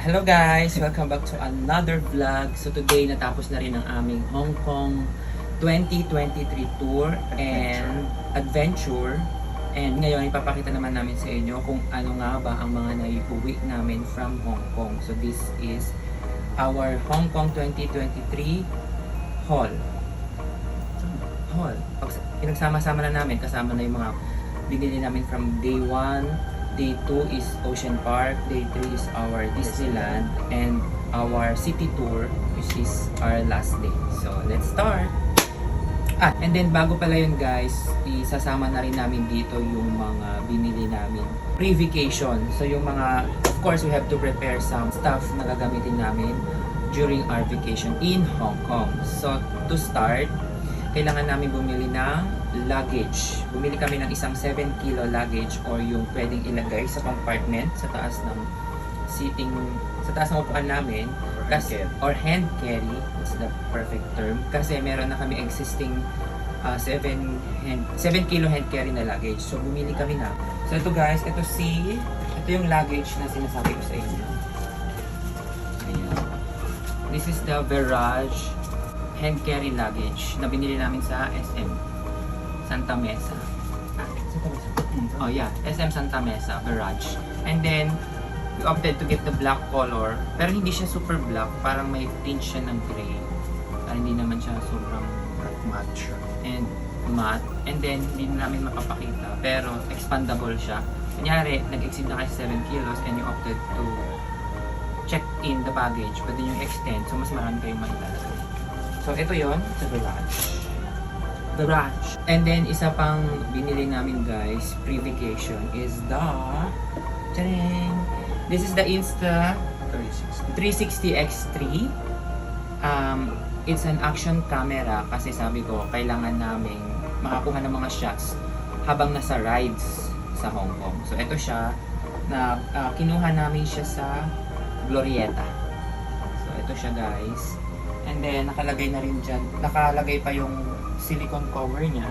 Hello guys! Welcome back to another vlog. So today natapos na rin ang aming Hong Kong 2023 tour and adventure. And ngayon ipapakita naman namin sa inyo kung ano nga ba ang mga naiuwi namin from Hong Kong. So this is our Hong Kong 2023 haul. Pinagsama-sama na namin, kasama na yung mga binili namin from day 1. Day 2 is Ocean Park, Day 3 is our Disneyland, and our city tour, which is our last day. So, let's start! And then bago pala yun guys, isasama na rin namin dito yung mga binili namin pre-vacation. So yung mga, of course, we have to prepare some stuff na gagamitin namin during our vacation in Hong Kong. So, to start, kailangan namin bumili ng luggage. Bumili kami ng isang 7 kilo luggage or yung pwedeng ilagay sa compartment sa taas ng seating, sa taas ng upuan namin. Or hand carry, that's the perfect term. Kasi meron na kami existing 7 kilo hand carry na luggage. So bumili kami na. So ito guys, ito yung luggage na sinasabi ko sa inyo. Ayan. This is the Verage hand carry luggage na binili namin sa SM Santa Mesa. Oh yeah, SM Santa Mesa, Verage. And then, we opted to get the black color. Pero hindi siya super black, parang may tint siya ng gray. Hindi naman siya sobrang matte and matte. And then, hindi namin mapapakita. Pero, expandable siya. Kunyari, nag-exceed na kasi 7 kilos and you opted to check in the baggage. Pwede yung extend, so mas marami kayong mailalagay. So, ito yon sa Verage. And then, isa pang binili namin guys, pre-vacation, is the... Tadang! This is the Insta 360 X3. It's an action camera kasi sabi ko, kailangan namin makakuha ng mga shots habang nasa rides sa Hong Kong. So, ito siya, na kinuha namin siya sa Glorieta. So, ito siya guys. And then, nakalagay na rin dyan. Nakalagay pa yung silicone cover niya.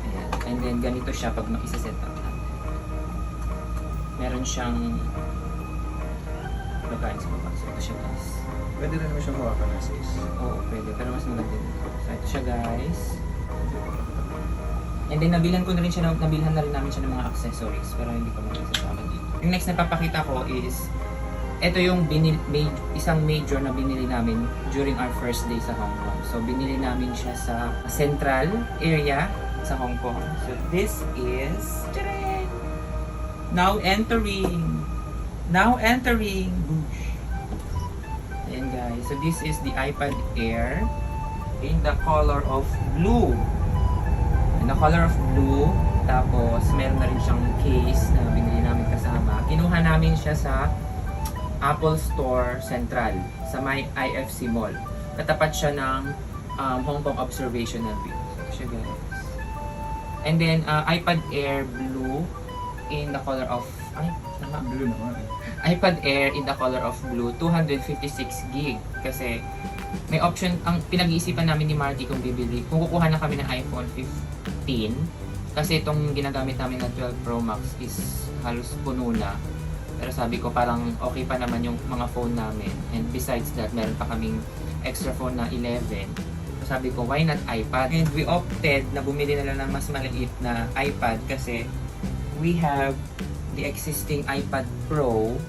Ayan. And then, ganito siya pag isa-set up natin. Meron siyang lagayin sa baba. So, ito siya guys. Pwede na naman siyang hawakan ng sis. Oo, pwede. Pero mas maganda dito. So, ito siya guys. And then, nabilhan na rin namin siya ng mga accessories. Pero hindi ko masasama dito. Yung next na papakita ko is ito yung isang major na binili namin during our first day sa Hong Kong. So, binili namin siya sa central area sa Hong Kong. So, this is... Tadang! Now entering! Boosh! Ayan guys. So, this is the iPad Air in the color of blue. Tapos, meron na rin siyang case na binili namin kasama. Kinuha namin siya sa Apple Store Central sa may IFC Mall. Katapat siya ng Hong Kong Observational View. So, siya guys. And then, iPad Air Blue in the color of... Blue naman iPad Air in the color of blue, 256 gig. Kasi may option, ang pinag-iisipan namin ni Marty kung kukuha na kami ng iPhone 15. Kasi itong ginagamit namin na 12 Pro Max is halos puno na. Pero sabi ko parang okay pa naman yung mga phone namin. And besides that, meron pa kaming extra phone na 11. So sabi ko, why not iPad? And we opted na bumili na lang ng mas maliit na iPad kasi we have the existing iPad Pro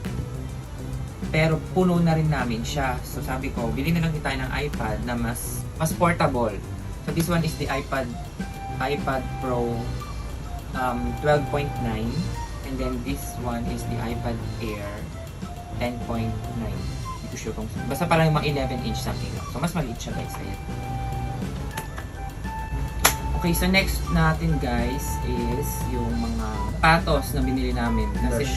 pero puno na rin namin siya. So sabi ko, bili na lang tayo ng iPad na mas portable. So this one is the iPad Pro 12.9. And then this one is the iPad Air 10.9. Hindi ko sure kung... Basta parang yung mga 11-inch something lang. So, mas maliit siya guys. Ayan. Okay, so next natin guys is yung mga patos na binili namin. Kasi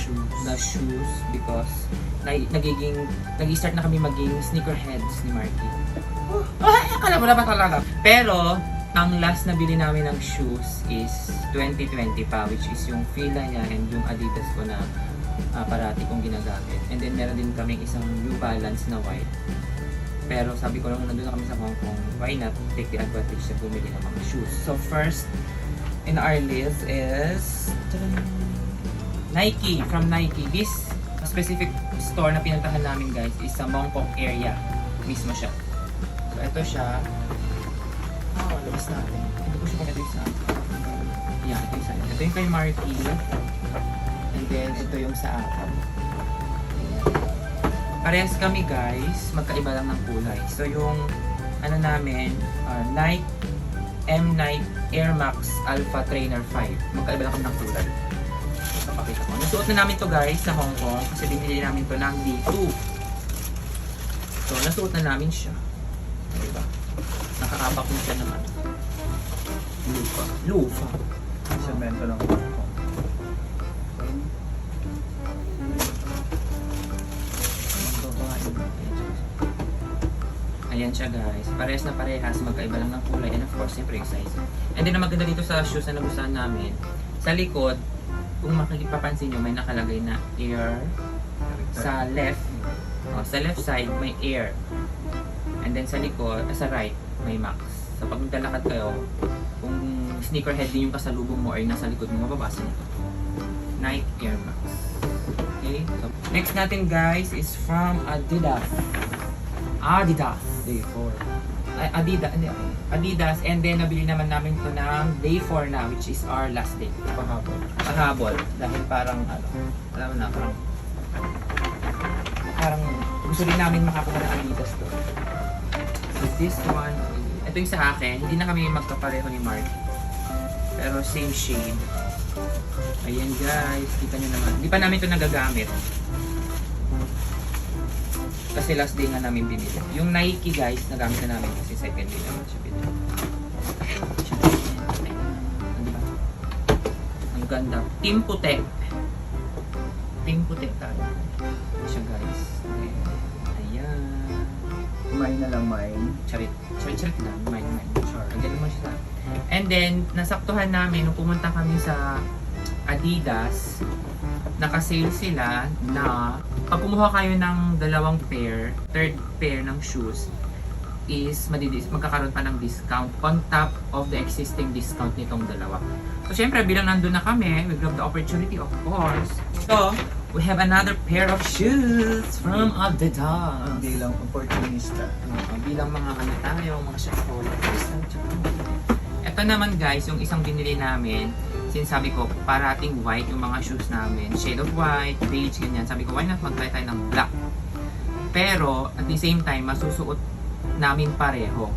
the shoes because nag-start na kami maging sneakerheads ni Marky. Akala mo na ba talaga? Pero, ang last na bili namin ng shoes is 2020 pa, which is yung Fila niya and yung Adidas ko na parati kong ginagamit. And then meron din kami isang New Balance na white. Pero sabi ko lang nandun na kami sa Hong Kong, why not take the advantage na bumili ng mga shoes. So first in our list is Nike, from Nike. This specific store na pinuntahan namin guys is sa Mongkok area mismo siya. So ito siya. Labas natin. Ito po siya kung ito isa. Yan, ito isa. Ito yung kay Marky. And then ito yung sa akin. Parehas kami guys, magkaiba lang ng kulay. So yung ano namin, Nike M9 Air Max Alpha Trainer 5. Magkaiba lang kami ng kulay. Papakita ko. Nasuot na namin to guys sa Hong Kong kasi binili namin to ng D2. So nasuot na namin siya. Diba? Nakakapak mo siya naman. Lupa. Lufa. Semento lang. Ayan siya guys. Parehas na parehas. Magkaiba lang ng kulay. And of course, siyempre yung size. And then, ang maganda dito sa shoes na nagustuhan namin, sa likod, kung mapapansin nyo, may nakalagay na air. Sa left, sa left side, may air. And then sa likod, sa right, may max. So pag naglalakad kayo, kung sneakerhead din yung kasalubong mo or yung nasa likod mo, mababasa nito. Nike Air Max. Okay? So, next natin guys is from Adidas. Adidas. Day 4. Ay, Adidas. And then nabili naman namin to ng day 4 na, which is our last day. Pahabol. Pahabol. Dahil parang, alam mo na, parang gusto rin namin makakuha ng Adidas to. So this one, ito yung sa akin, hindi na kami magkapareho ni Mark. Pero same shade. Ayan guys, kita nyo naman. Hindi pa namin ito nagagamit. Kasi last day nga namin binili. Yung Nike guys, nagamit na namin kasi second day naman siya binili. Diba? Ang ganda. Team Putek. Team Putek tayo. Ito siya guys. Ayan. Mine na lang mine. Charit lang. Mine. Sure. Ang ganda mo siya. And then, nasaktuhan namin nung pumunta kami sa Adidas, naka-sale sila na pag kumuha kayo ng dalawang pair, third pair ng shoes, is magkakaroon pa ng discount on top of the existing discount nitong dalawa. So, syempre, bilang nandun na kami, we grab the opportunity, of course. So, we have another pair of shoes from Adidas. Hindi lang opportunista. Bilang mga tayo, mga shoppers. Ito naman guys, yung isang binili namin, since sabi ko, parating white yung mga shoes namin. Shade of white, beige, ganyan. Sabi ko, why not mag-try tayo ng black? Pero, at the same time, masusuot namin pareho.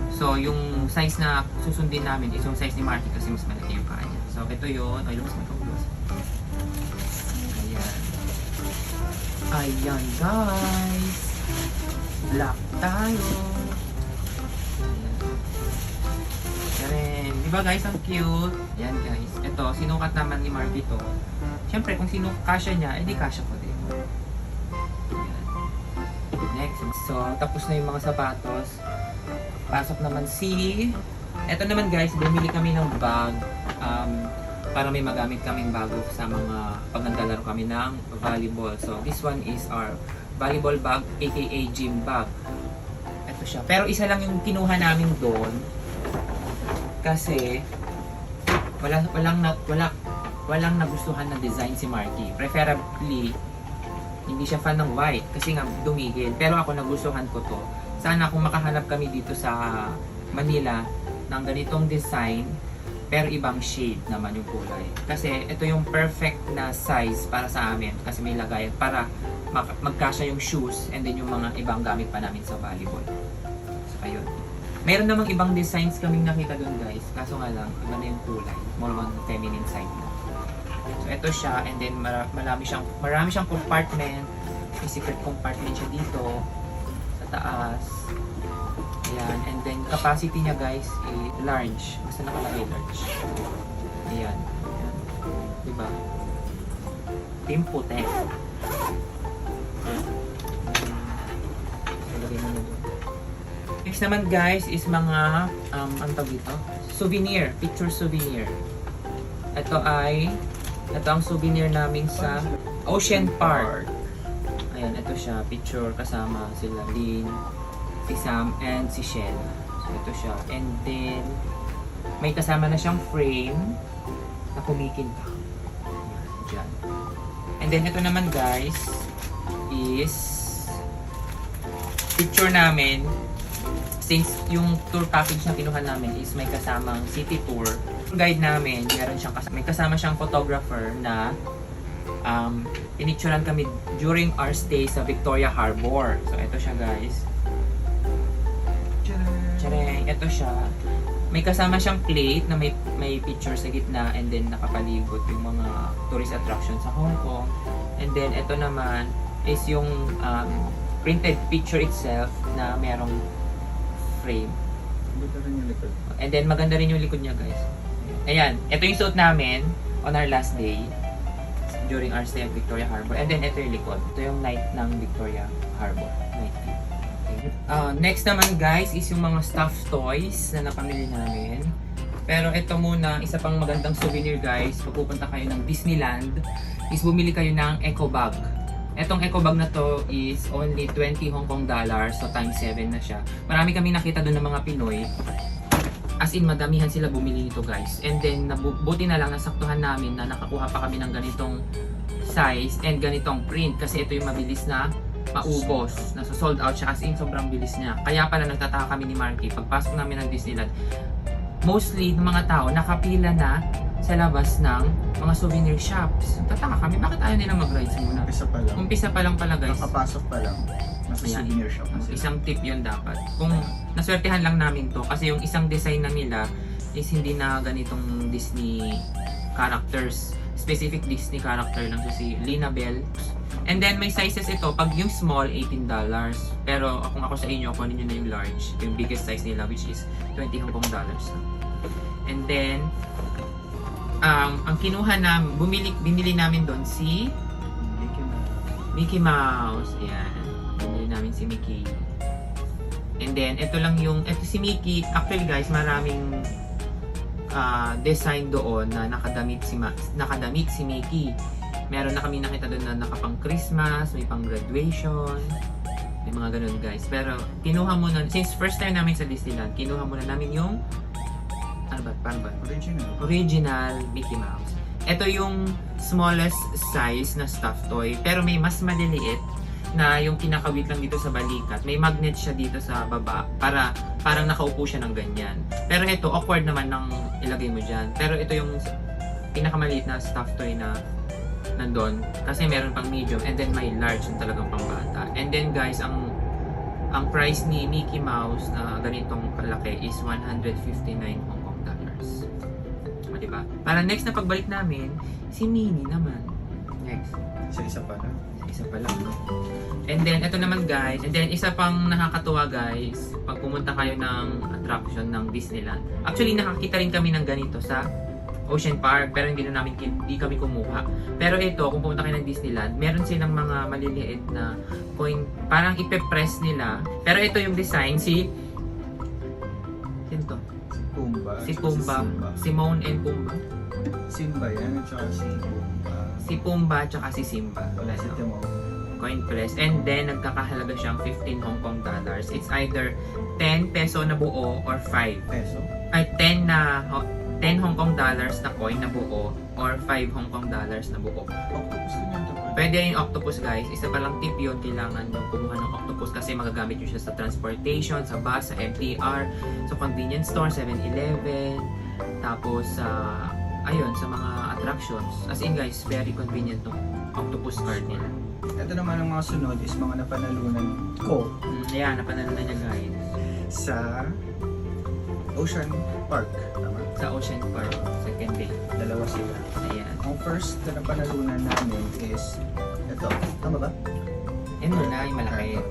So, yung size na susundin namin is yung size ni Marty kasi mas malaki yung paa niya. So, ito yun. Ay, lumos matulog. Ayan. Ayan, guys. Black tayo. Ayan. Diba guys, ang cute? Ayan guys. Ito, sinukat naman ni Marty to. Siyempre, kung sino kasya niya, edi kasya ko din. Ayan. Next. So, tapos na yung mga sapatos. Pasok naman si... Ito naman guys, bumili kami ng bag. Para may magamit kaming bago sa mga pag naglalaro kami ng volleyball. So, this one is our volleyball bag, aka gym bag. Ito siya. Pero isa lang yung kinuha namin doon. Kasi, walang nagustuhan na design si Marky. Preferably, hindi siya fan ng white kasi nga dumigil. Pero ako nagustuhan ko to. Sana kung makahanap kami dito sa Manila ng ganitong design, pero ibang shade naman yung kulay. Kasi ito yung perfect na size para sa amin. Kasi may lagayan para magkasya yung shoes and then yung mga ibang gamit pa namin sa volleyball. So, ayun. Meron namang ibang designs kaming nakita doon guys. Kaso nga lang, iba na yung kulay. More on feminine side na. So ito siya and then marami siyang compartment. May secret compartment siya dito sa taas. Ayan. And then capacity niya guys is large. Basta nakalagay large. Ayan. Ayan. Diba? Team Putek. Lagay mo na doon. Next naman guys is mga ang tawag dito? Souvenir, picture souvenir. Ito ang souvenir namin sa Ocean Park. Ayan, ito siya, picture kasama sila Lynn, si Sam, and si Shell. So ito siya. And then may kasama na siyang frame na kumikinta. Ayan, dyan. And And then ito naman guys is picture namin. Since yung tour package na kinuha namin is may kasamang city tour, guide namin, may kasama siyang photographer na pinicturean kami during our stay sa Victoria Harbor. So ito siya guys. Tcharing! Ito siya. May kasama siyang plate na may picture sa gitna and then nakapalibot yung mga tourist attractions sa Hong Kong. And then ito naman is yung printed picture itself na merong frame. Maganda rin yung likod. And then maganda rin yung likod niya guys. Ayan, ito yung suot namin on our last day during our stay at Victoria Harbor. And then ito yung likod. Ito yung night ng Victoria Harbor. Night view. Okay. Next naman guys is yung mga stuffed toys na napamili namin. Pero ito muna, isa pang magandang souvenir guys. Pag pupunta kayo ng Disneyland, is bumili kayo ng eco bag. Etong eco bag na to is only 20 Hong Kong dollars, so times 7 na siya. Marami kami nakita doon ng mga Pinoy. As in, madamihan sila bumili nito guys. And then, buti na lang nasaktuhan namin na nakakuha pa kami ng ganitong size and ganitong print. Kasi ito yung mabilis na maubos. Nasa sold out siya, as in sobrang bilis niya. Kaya pala nagtataka kami ni Marky, pagpasok namin ng Disneyland, mostly ng mga tao nakapila na sa labas ng mga souvenir shops. Tataka kami, bakit ayaw nila mag-rides muna? Umpisa pa lang. Umpisa pa lang pala guys. Nakapasok pa lang. Nasa Ayan. souvenir shop na sila. Isang tip yun dapat. Kung naswertehan lang namin to, kasi yung isang design na nila is hindi na ganitong Disney characters. Specific Disney character lang siya, si Lina Bell. And then may sizes ito, pag yung small, $18. Pero kung ako sa inyo, kunin nyo na yung large, yung biggest size nila, which is 20 Hong Kong dollars. And then, ang kinuha namin, binili namin doon si Mickey Mouse. Ayan. Binili namin si Mickey. And then, ito si Mickey. Actually guys, maraming design doon na nakadamit si Mickey. Meron na kami nakita doon na nakapang Christmas, may pang graduation, may mga ganun guys. Pero, kinuha muna, since first time namin sa Disneyland, kinuha muna namin yung original Mickey Mouse. Ito yung smallest size na stuffed toy, pero may mas maliliit na yung kinakawit lang dito sa balikat. May magnet siya dito sa baba para parang nakaupo siya ng ganyan. Pero ito, awkward naman nang ilagay mo dyan. Pero ito yung pinakamaliit na stuffed toy na nandun. Kasi meron pang medium and then may large yung talagang pambata. And then guys, ang price ni Mickey Mouse na ganitong kalaki is 159 Hong Kong dollars. O, diba? Para next na pagbalik namin, si Minnie naman. Next. Isa pa na. Isa pa lang, no? And then, ito naman guys. And then, isa pang nakakatuwa guys, pag pumunta kayo ng attraction ng Disneyland. Actually, nakakita rin kami ng ganito sa Ocean Park, pero hindi kami kumuha. Pero ito, kung pumunta kayo ng Disneyland, meron silang mga maliliit na coin, parang ipe-press nila. Pero ito yung design, sino to? Si Pumbaa. Simone and Pumbaa. Simba yan, at saka si Pumbaa. Si Pumbaa at saka si Simba. Wala si Timon. Coin press. And then, nagkakahalaga siyang 15 Hong Kong dollars. It's either 10 peso na buo or 5. Peso? Ay, 10 Hong Kong dollars na coin na buo or 5 Hong Kong dollars na buo. Octopus din yan to. Pwede rin octopus guys. Isa palang tip yun. Kailangan nyo kumuha ng octopus kasi magagamit nyo siya sa transportation, sa bus, sa MTR, sa convenience store, 7-Eleven, tapos ayun, sa mga attractions. As in guys, very convenient tong octopus card nila. Ito naman ang mga sunod is mga napanalunan ko Ayan, napanalo na niya guys. sa Ocean Park. Tama? Sa Ocean Park, second day. Dalawa sila. Ayan. Ang first na napanalunan namin is ito. Tama ba? Yan muna, yung malaki.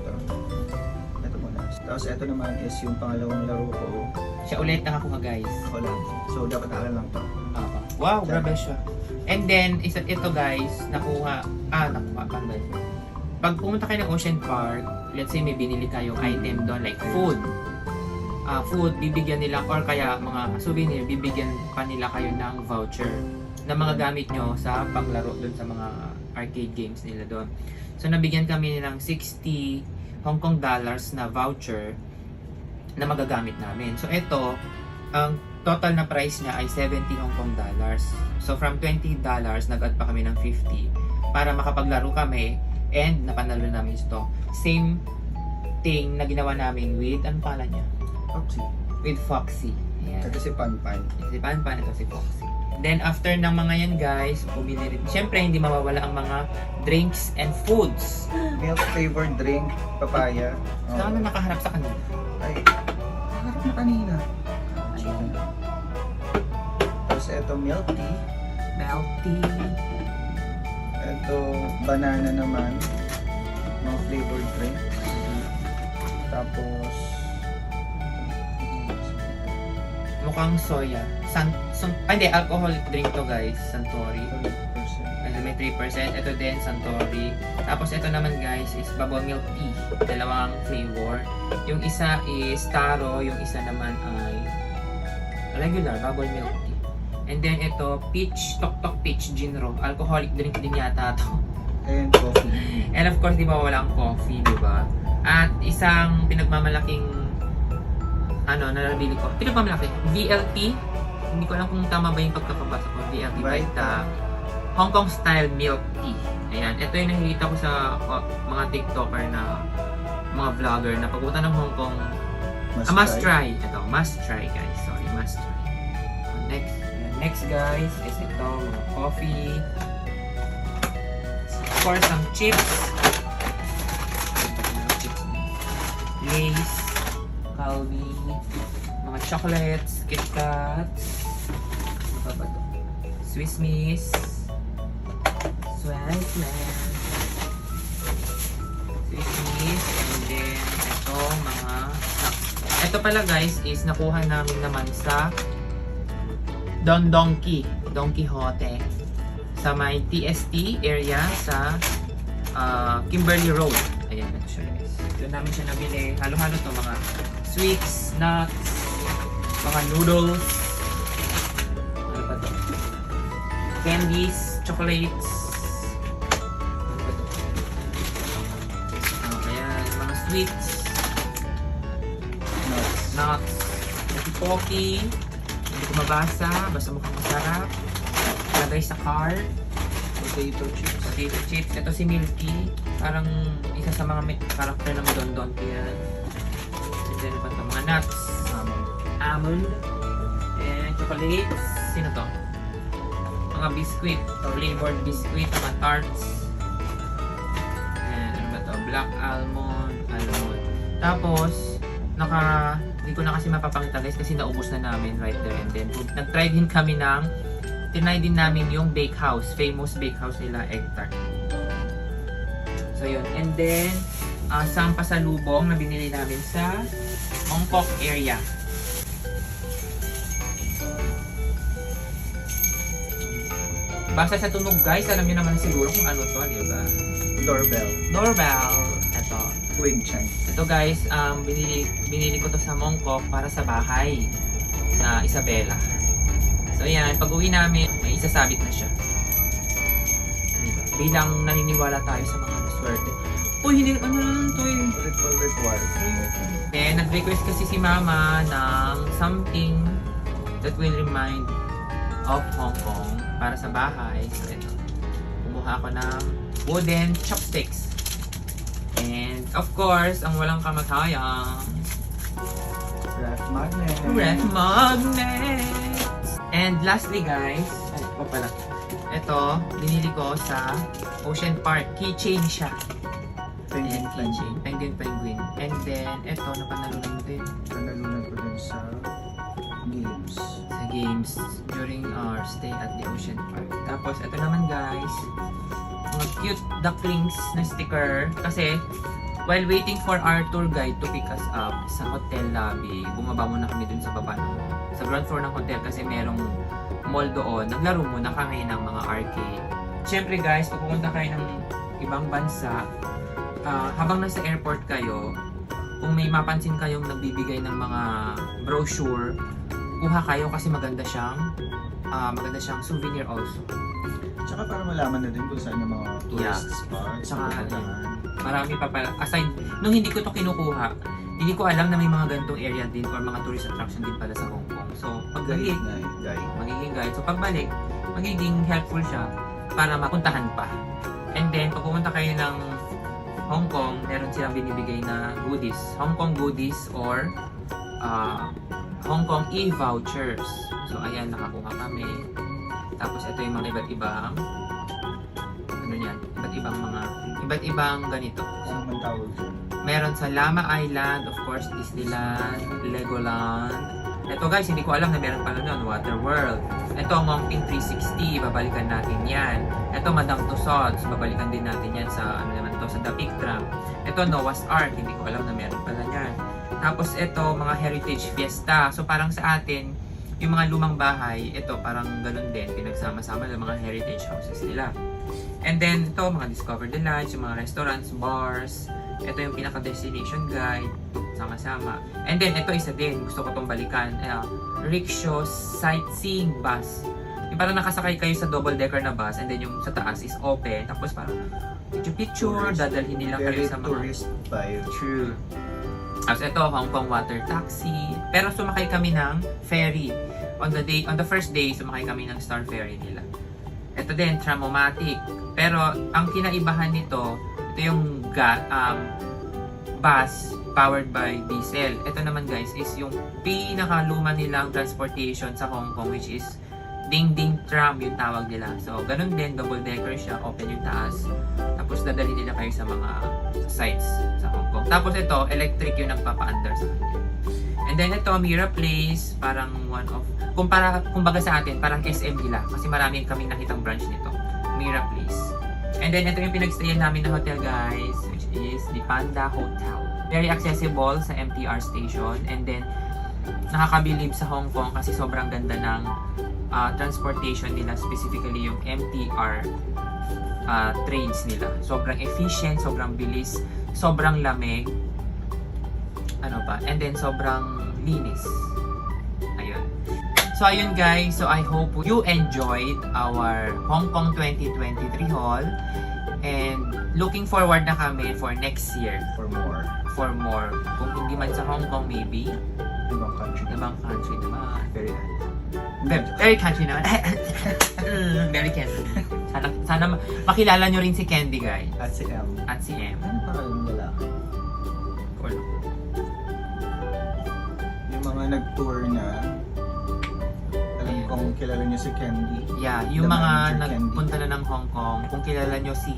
Ito muna. Tapos ito naman is yung pangalawang laro ko. Siya ulit nakakuha guys. Ako lang. So dapat akin lang to. Wow, grabe siya. And then, ito guys, nakuha, paano ba? Pag pumunta kayo ng Ocean Park, let's say may binili kayong item doon, like food. Food, bibigyan nila, or kaya mga souvenir, bibigyan pa nila kayo ng voucher na mga gamit nyo sa paglaro doon sa mga arcade games nila doon. So, nabigyan kami ng 60 Hong Kong dollars na voucher na magagamit namin. So, ito, ang total na price niya ay 70 Hong Kong dollars. So, from $20, nag-add pa kami ng 50. para makapaglaro kami and napanalo namin ito. Same thing na ginawa namin with, anong pala niya? Foxy. With Foxy. Ayan. Ito si Panpan. Si Panpan, ito si Foxy. Then after ng mga yan guys, pumili rin. Siyempre, hindi mawawala ang mga drinks and foods. Milk flavored drink, papaya. Saan na nakaharap sa kanila? Ay, harap na kanina. Ayan. Tapos ito milk tea. Milk tea. Ito banana naman. Mga flavored drink. Tapos Mukhang soya. Hindi, alcoholic drink to guys. Santori. 12%. May 3%. Ito din, Santori. Tapos ito naman guys is bubble milk tea. Dalawang flavor. Yung isa is taro. Yung isa naman ay regular bubble milk tea. And then ito, peach, tok-tok peach ginro. Alcoholic drink din yata to. And coffee. And of course, di ba walang coffee, di ba? At isang pinagmamalaking nabili ko. Pinagmamalaki. VLT. Hindi ko alam kung tama ba yung pagkakabasa ko. VLT Vita. Hong Kong style milk tea. Ayan. Ito yung nakikita ko sa mga TikToker na mga vlogger na pagpunta ng Hong Kong. Must try. Ito. Must try guys. Sorry. Must try. Next guys is ito. Mga coffee. Of course, some chips. Lays, Calbee, mga chocolates, Kit Kats, ano pa ba ito? Swiss Miss, Swiss Miss, and then ito mga snacks. Ito pala guys is nakuha namin naman sa Don Quixote sa may TST area sa Kimberly Road. Ayan, ito siya guys. Doon namin siya nabili. Halo-halo to mga sweets, nuts, mga noodles. Ano ba to? Candies, chocolates. Ano ba to? Ayan, mga sweets, nuts, pocky. Hindi ko mabasa, basta mukhang masarap. Lagay sa cart. Potato chips. Potato chips. Ito si Milky. Parang isa sa mga character ng Don Don yan. And then pa ito, mga nuts. Almond. And chocolates. Sino to? Mga biscuit. Flavored biscuit. Mga tarts. And ano ba to? Black almond. Tapos, hindi ko na kasi mapapakita guys kasi naubos na namin right there and then. Nag-try din kami tinry din namin yung bakehouse, famous bakehouse nila, Egg Tart. So yun, and then isang pasalubong na binili namin sa Mongkok area. Basta sa tunog guys, alam nyo naman siguro kung ano to, di ba? Doorbell. Ito. Wind chime. Ito guys, binili ko to sa Mongkok para sa bahay sa Isabela. So yan, pag uwi namin, may isasabit na siya. Diba? Bilang naniniwala tayo sa mga swerte. Uy, hindi, ano lang to eh. Required. Then, nag-request kasi si Mama ng something that will remind of Hong Kong para sa bahay. So ito, kumuha ako ng wooden chopsticks. And of course, ang walang kamatayang Ref magnet. And lastly guys, ano pa pala? Ito, binili ko sa Ocean Park. Keychain siya. Penguin Keychain. Penguin. And then, ito, napanalunan din Panalunan ko dun sa games. sa games during our stay at the Ocean Park. Tapos, ito naman guys, mga cute ducklings na sticker. Kasi, while waiting for our tour guide to pick us up sa hotel lobby, bumaba muna kami dun sa baba sa ground floor ng hotel kasi merong mall doon. Naglaro muna kami ng mga arcade. Siyempre guys, pag pumunta kayo ng ibang bansa, habang nasa airport kayo, kung may mapansin kayong nagbibigay ng mga brochure, kuha kayo kasi maganda siyang souvenir also. Tsaka para malaman na din kung saan yung mga tourist spots. Tsaka, pupuntahan. Marami pa pala. Aside, nung hindi ko to kinukuha, hindi ko alam na may mga ganitong area din or mga tourist attraction din pala sa Hong Kong. So, pagbalik, magiging guide. So, pagbalik, magiging helpful siya para mapuntahan pa. And then, pag pumunta kayo ng Hong Kong, meron silang binibigay na goodies. Hong Kong goodies or Hong Kong e-vouchers. So, ayan, nakakuha kami. Tapos, ito yung mga iba't ibang iba't ibang ganito. Ano man tawag dyan? Meron sa Lama Island, of course, Disneyland, Legoland. Ito guys, hindi ko alam na meron pala nun, Waterworld. Ito, Mountain 360, babalikan natin yan. Ito, Madame Tussauds, babalikan din natin yan sa, sa The Big Tram. Ito, Noah's Ark, hindi ko alam na meron pala yan. Tapos ito, mga Heritage Fiesta. So parang sa atin, yung mga lumang bahay, ito parang ganun din, pinagsama-sama ng mga heritage houses nila. And then, ito, mga Discover Delights, yung mga restaurants, bars. Ito yung pinaka-destination guide, sama-sama. And then, ito isa din, gusto ko itong balikan. Rickshaw Sightseeing Bus. Yung parang nakasakay kayo sa double-decker na bus, and then yung sa taas is open. Tapos parang picture-picture, dadalhin nila kayo sa mga... tourist vibe. True. Tapos ito, Hong Kong water taxi. Pero sumakay kami ng ferry. On the first day, sumakay kami ng Star Ferry nila. Ito din, Tramomatic. Pero ang kinaibahan nito, ito yung bus powered by diesel. Ito naman guys is yung pinakaluma nilang transportation sa Hong Kong, which is Ding Ding Tram yung tawag nila. So, ganun din, double decker siya, open yung taas. Tapos dadali nila kayo sa mga sites sa Hong Kong. Tapos ito, electric yung nagpapa-under sa kanila. And then ito, Mira Place, parang one of, kumbaga sa atin, parang SM nila. Kasi marami kaming nakitang branch nito. Mira Place. And then ito yung pinagstayan namin na hotel guys, which is the Panda Hotel. Very accessible sa MTR station. And then, nakakabilib sa Hong Kong kasi sobrang ganda ng transportation nila, specifically yung MTR trains nila. Sobrang efficient, sobrang bilis, sobrang lamig. Ano pa? And then sobrang linis. Ayun. So ayun guys, so I hope you enjoyed our Hong Kong 2023 haul. And looking forward na kami for next year. For more. For more. Kung hindi man sa Hong Kong, maybe Ibang country. ibang country naman. Very Very country naman. Very Candy. Sana makilala nyo rin si Candy, guys. At si M. At si M. Ano pa kayo ng lalaki? Cool. Yung mga nag-tour na, alam kong kilala niyo si Candy. Yeah, yung The mga manager, nagpunta na ng Hong Kong, kung kilala nyo si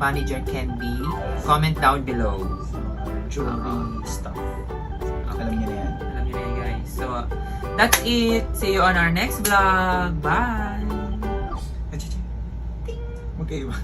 Manager Candy, comment down below. Jewelry stuff. Alam niyo na yan. Alam nyo na yan, guys. So, that's it. See you on our next vlog. Bye! Magkaiba.